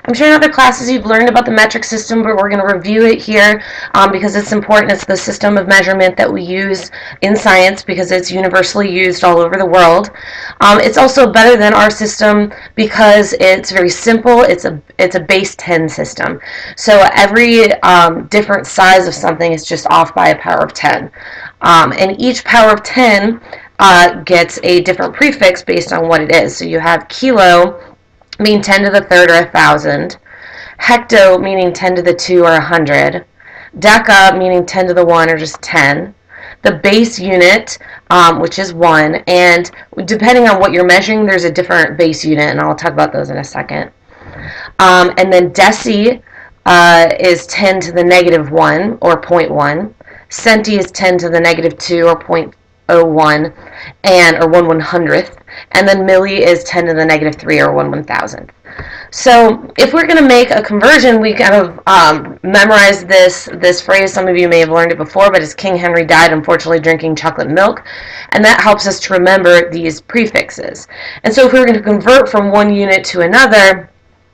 I'm sure in other classes you've learned about the metric system, but we're going to review it here because it's important. It's the system of measurement that we use in science because it's universally used all over the world. It's also better than our system because it's very simple. It's a base 10 system. So every different size of something is just off by a power of 10. And each power of 10 gets a different prefix based on what it is. So you have kilo, meaning 10 to the third or 1,000. Hecto, meaning 10 to the 2 or 100. Deca, meaning 10 to the 1 or just 10. The base unit, which is 1. And depending on what you're measuring, there's a different base unit, and I'll talk about those in a second. And then deci is 10 to the negative 1 or 0.1. Centi is 10 to the negative 2 or 0.01 and or 1/100th, and then milli is 10 to the negative 3 or 1/1000th. So if we're going to make a conversion, we kind of memorize this phrase. Some of you may have learned it before, but it's King Henry died, unfortunately, drinking chocolate milk, and that helps us to remember these prefixes. And so if we were going to convert from one unit to another,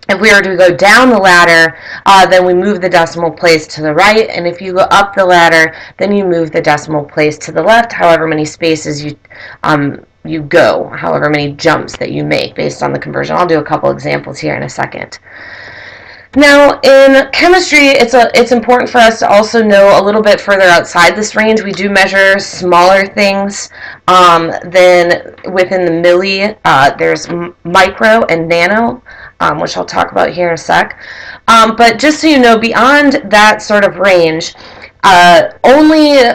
if we were to go down the ladder, then we move the decimal place to the right, and if you go up the ladder, then you move the decimal place to the left, however many spaces you go, however many jumps that you make based on the conversion. I'll do a couple examples here in a second. Now, in chemistry, it's important for us to also know a little bit further outside this range. We do measure smaller things than within the milli. There's micro and nano, which I'll talk about here in a sec. But just so you know, beyond that sort of range, only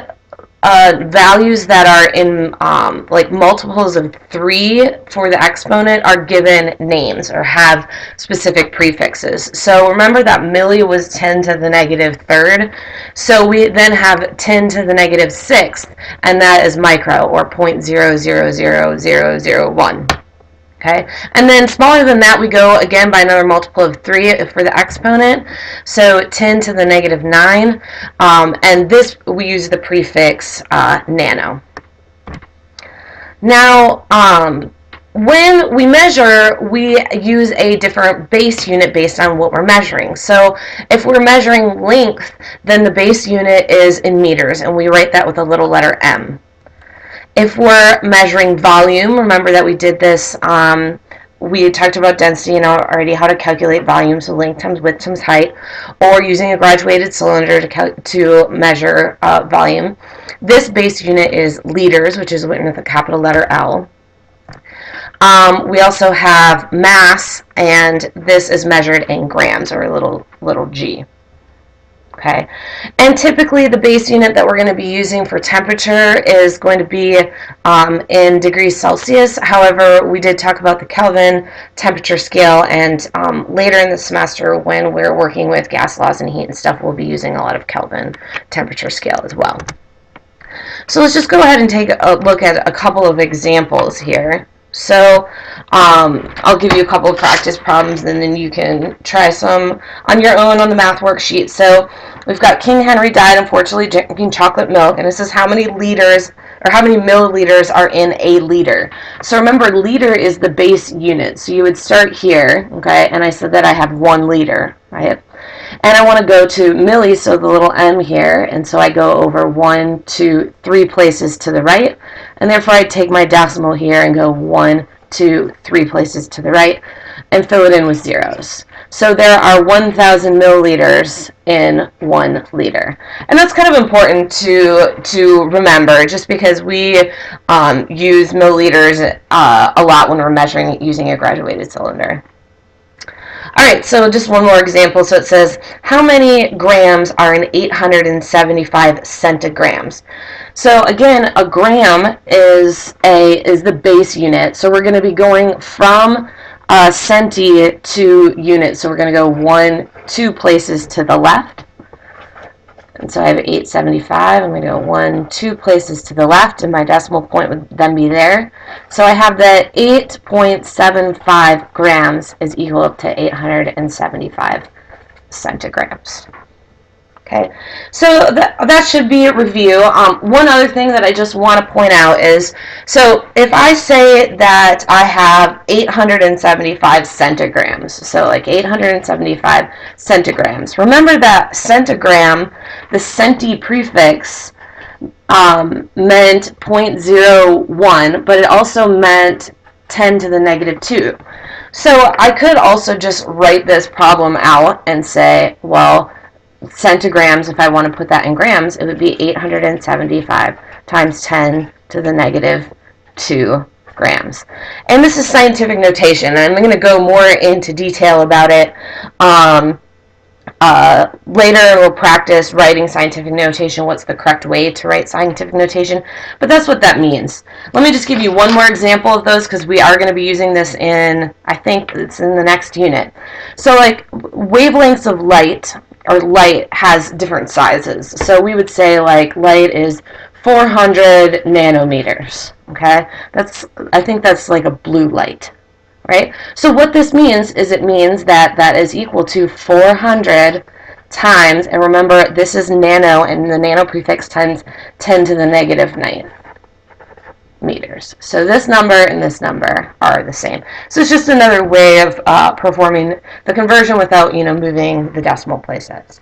values that are in like multiples of 3 for the exponent are given names or have specific prefixes. So remember that milli was 10 to the negative third. So we then have 10 to the negative sixth, and that is micro or 0.000001. Okay, and then smaller than that, we go again by another multiple of 3 for the exponent, so 10 to the negative 9, and this we use the prefix nano. Now, when we measure, we use a different base unit based on what we're measuring. So if we're measuring length, then the base unit is in meters, and we write that with a little letter M. If we're measuring volume, remember that we did this, we talked about density and already how to calculate volume, so length times width times height, or using a graduated cylinder to measure volume. This base unit is liters, which is written with a capital letter L. We also have mass, and this is measured in grams, or a little g. Okay, and typically the base unit that we're going to be using for temperature is going to be in degrees Celsius. However, we did talk about the Kelvin temperature scale, and later in the semester when we're working with gas laws and heat and stuff, we'll be using a lot of Kelvin temperature scale as well. So let's just go ahead and take a look at a couple of examples here. So I'll give you a couple of practice problems, and then you can try some on your own on the math worksheet. So we've got King Henry died, unfortunately, drinking chocolate milk, and this is how many liters or how many milliliters are in a liter. So remember, liter is the base unit. So you would start here, okay, and I said that I have 1 liter, right? And I want to go to milli, so the little m here, and so I go over 1, 2, 3 places to the right, and therefore I take my decimal here and go 1, 2, 3 places to the right, and fill it in with zeros. So there are 1,000 milliliters in 1 liter. And that's kind of important to remember, just because we use milliliters a lot when we're measuring using a graduated cylinder. Alright, so just one more example. So it says, how many grams are in 875 centigrams? So again, a gram is the base unit. So we're going to be going from centi to unit. So we're going to go 1, 2 places to the left. And so I have 875. I'm going to go 1, 2 places to the left, and my decimal point would then be there. So I have that 8.75 grams is equal to 875 centigrams. Okay, so that should be a review. One other thing that I just want to point out is, so if I say that I have 875 centigrams, so like 875 centigrams, remember that centigram, the centi prefix, meant 0.01, but it also meant 10 to the negative 2. So I could also just write this problem out and say, well, centigrams, if I want to put that in grams, it would be 875 times 10 to the negative 2 grams. And this is scientific notation, and I'm going to go more into detail about it. Later we'll practice writing scientific notation, what's the correct way to write scientific notation, but that's what that means. Let me just give you one more example of those, because we are going to be using this in, I think it's in the next unit. So like wavelengths of light, or light has different sizes. So we would say like light is 400 nanometers, okay? I think that's like a blue light. Right? So what this means is it means that that is equal to 400 times, and remember this is nano, and the nano prefix times 10 to the negative 9 meters. So this number and this number are the same. So it's just another way of performing the conversion without, moving the decimal places.